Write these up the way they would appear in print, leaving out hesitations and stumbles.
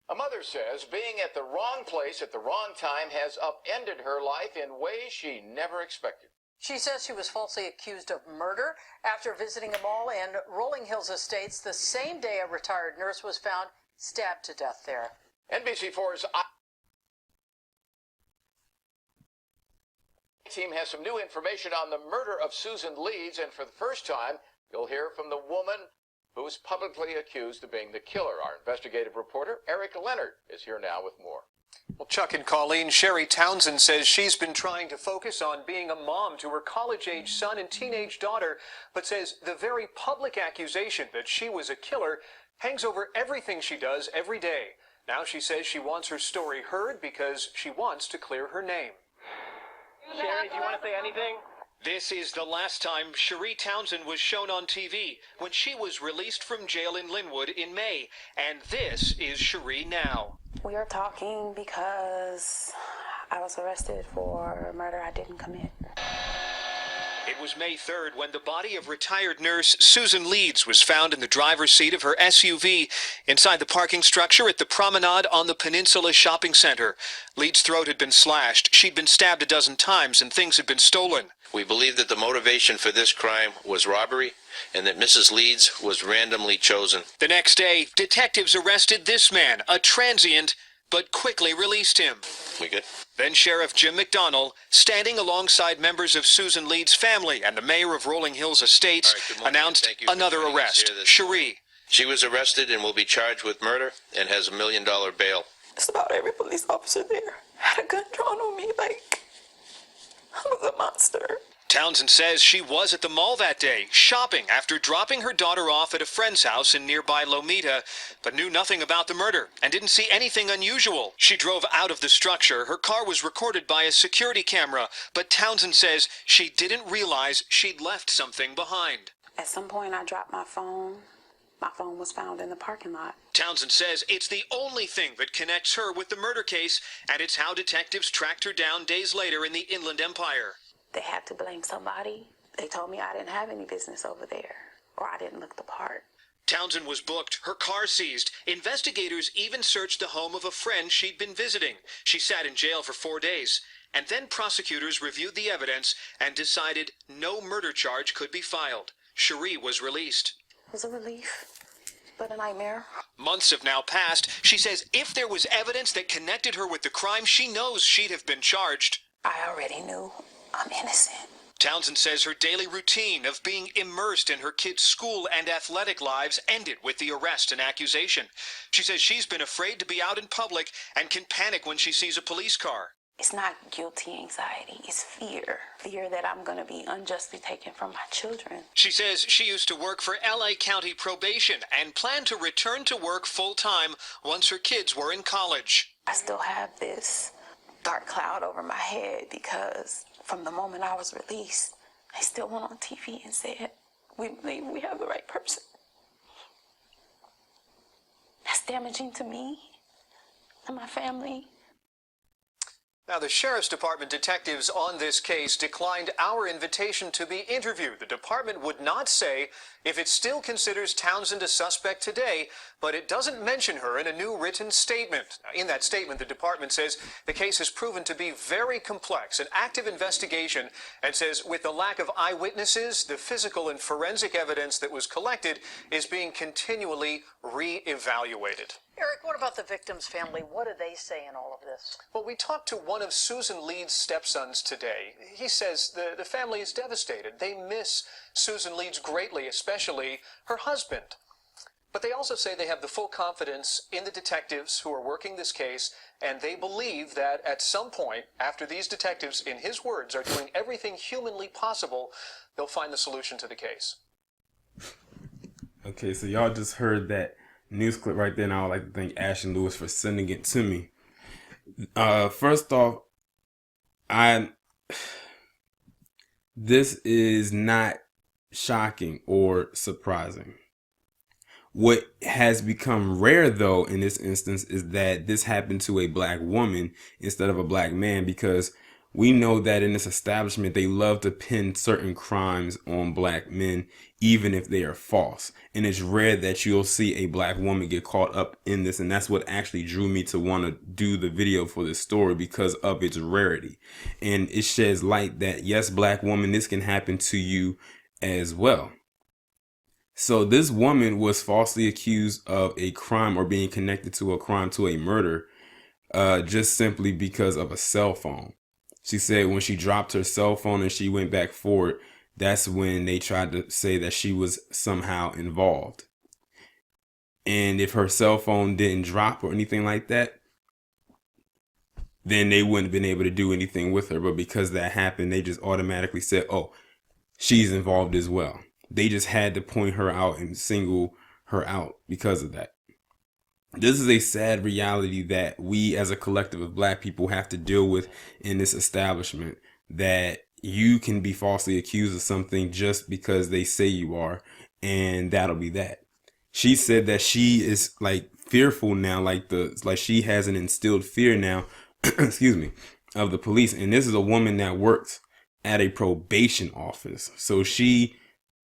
A mother says being at the wrong place at the wrong time has upended her life in ways she never expected. She says she was falsely accused of murder after visiting a mall in Rolling Hills Estates the same day a retired nurse was found stabbed to death there. NBC4's team has some new information on the murder of Susan Leeds, and for the first time, you'll hear from the woman who's publicly accused of being the killer. Our investigative reporter, Eric Leonard, is here now with more. Well, Chuck and Colleen, Sherry Townsend says she's been trying to focus on being a mom to her college-age son and teenage daughter, but says the very public accusation that she was a killer hangs over everything she does every day. Now she says she wants her story heard because she wants to clear her name. Sherry, do you want to say anything? This is the last time Sherry Townsend was shown on TV, when she was released from jail in Linwood in May. And this is Sherry now. We are talking because I was arrested for murder I didn't commit. It was May 3rd when the body of retired nurse Susan Leeds was found in the driver's seat of her SUV inside the parking structure at the Promenade on the Peninsula Shopping Center. Leeds' throat had been slashed, she'd been stabbed a dozen times, and things had been stolen. We believe that the motivation for this crime was robbery and that Mrs. Leeds was randomly chosen. The next day, detectives arrested this man, a transient, but quickly released him. We good? Then Sheriff Jim McDonnell, standing alongside members of Susan Leeds' family and the mayor of Rolling Hills Estates, announced another arrest, Sherry. She was arrested and will be charged with murder and has $1 million bail. Just about every police officer there had a gun drawn on me like I was a monster. Townsend says she was at the mall that day, shopping after dropping her daughter off at a friend's house in nearby Lomita, but knew nothing about the murder and didn't see anything unusual. She drove out of the structure. Her car was recorded by a security camera, but Townsend says she didn't realize she'd left something behind. At some point, I dropped my phone. My phone was found in the parking lot. Townsend says it's the only thing that connects her with the murder case, and it's how detectives tracked her down days later in the Inland Empire. They had to blame somebody. They told me I didn't have any business over there, or I didn't look the part. Townsend was booked, her car seized. Investigators even searched the home of a friend she'd been visiting. She sat in jail for 4 days. And then prosecutors reviewed the evidence and decided no murder charge could be filed. Sherry was released. It was a relief, but a nightmare. Months have now passed. She says if there was evidence that connected her with the crime, she knows she'd have been charged. I already knew. I'm innocent. Townsend says her daily routine of being immersed in her kids' school and athletic lives ended with the arrest and accusation. She says she's been afraid to be out in public and can panic when she sees a police car. It's not guilty anxiety, it's fear. Fear that I'm going to be unjustly taken from my children. She says she used to work for LA County Probation and planned to return to work full-time once her kids were in college. I still have this dark cloud over my head because from the moment I was released, they still went on TV and said, "We believe we have the right person." That's damaging to me and my family. Now, the Sheriff's Department detectives on this case declined our invitation to be interviewed. The department would not say if it still considers Townsend a suspect today, but it doesn't mention her in a new written statement. Now, in that statement, the department says the case has proven to be very complex, an active investigation, and says with the lack of eyewitnesses, the physical and forensic evidence that was collected is being continually re-evaluated. Eric, what about the victim's family? What do they say in all of this? Well, we talked to one of Susan Leeds' stepsons today. He says the family is devastated. They miss Susan Leeds greatly, especially her husband. But they also say they have the full confidence in the detectives who are working this case, and they believe that at some point, after these detectives, in his words, are doing everything humanly possible, they'll find the solution to the case. Okay, so y'all just heard that news clip right there, and I would like to thank Ashton Lewis for sending it to me. First off, this is not shocking or surprising. What has become rare, though, in this instance is that this happened to a black woman instead of a black man, because we know that in this establishment, they love to pin certain crimes on black men, even if they are false. And it's rare that you'll see a black woman get caught up in this. And that's what actually drew me to want to do the video for this story, because of its rarity. And it sheds light that, yes, black woman, this can happen to you as well. So this woman was falsely accused of a crime, or being connected to a crime, to a murder, just simply because of a cell phone. She said when she dropped her cell phone and she went back for it, that's when they tried to say that she was somehow involved. And if her cell phone didn't drop or anything like that, then they wouldn't have been able to do anything with her. But because that happened, they just automatically said, oh, she's involved as well. They just had to point her out and single her out because of that. This is a sad reality that we as a collective of black people have to deal with in this establishment, that you can be falsely accused of something just because they say you are, and that'll be that. She said that she is like fearful now, like she has an instilled fear now, excuse me, of the police. And this is a woman that works at a probation office. So she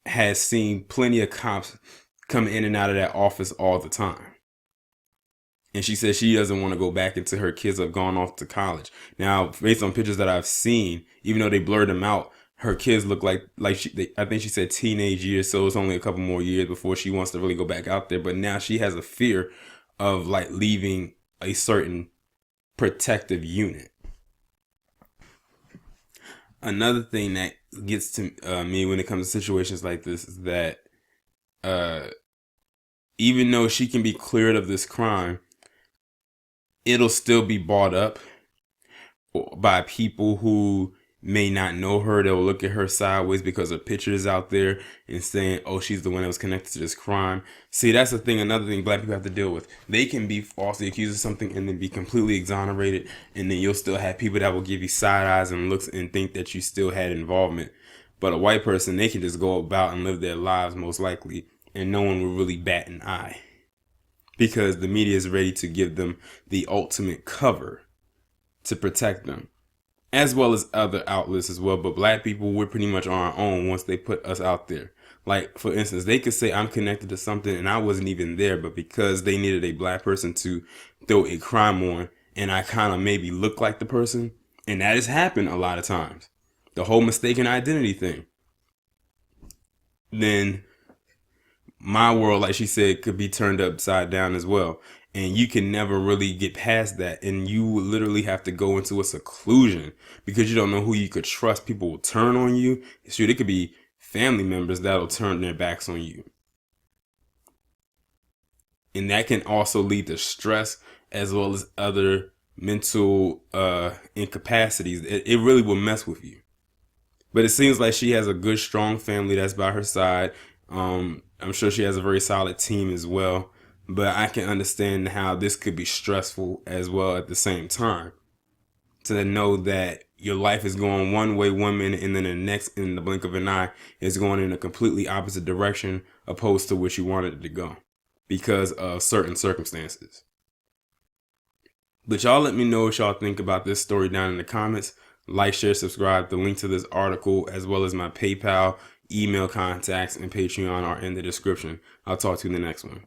has seen plenty of cops come in and out of that office all the time. And she says she doesn't want to go back until her kids have gone off to college. Now, based on pictures that I've seen, even though they blurred them out, her kids look like I think she said teenage years. So it's only a couple more years before she wants to really go back out there. But now she has a fear of like leaving a certain protective unit. Another thing that gets to me when it comes to situations like this is that even though she can be cleared of this crime, it'll still be bought up by people who may not know her. They'll look at her sideways because her picture is out there and saying, oh, she's the one that was connected to this crime. See, that's the thing. Another thing black people have to deal with. They can be falsely accused of something and then be completely exonerated. And then you'll still have people that will give you side eyes and looks and think that you still had involvement. But a white person, they can just go about and live their lives most likely, and no one will really bat an eye, because the media is ready to give them the ultimate cover to protect them, as well as other outlets as well. But black people, we're pretty much on our own once they put us out there. Like, for instance, they could say I'm connected to something and I wasn't even there, but because they needed a black person to throw a crime on, and I kind of maybe look like the person, and that has happened a lot of times, the whole mistaken identity thing, then my world, like she said, could be turned upside down as well. And you can never really get past that. And you would literally have to go into a seclusion because you don't know who you could trust. People will turn on you. Shoot, it could be family members that'll turn their backs on you. And that can also lead to stress as well as other mental incapacities. It really will mess with you. But it seems like she has a good, strong family that's by her side. I'm sure she has a very solid team as well, but I can understand how this could be stressful as well at the same time, to know that your life is going one way, one minute, and then the next, in the blink of an eye, is going in a completely opposite direction opposed to what you wanted it to go because of certain circumstances. But y'all let me know what y'all think about this story down in the comments. Like, share, subscribe. The link to this article, as well as my PayPal, email contacts, and Patreon are in the description. I'll talk to you in the next one.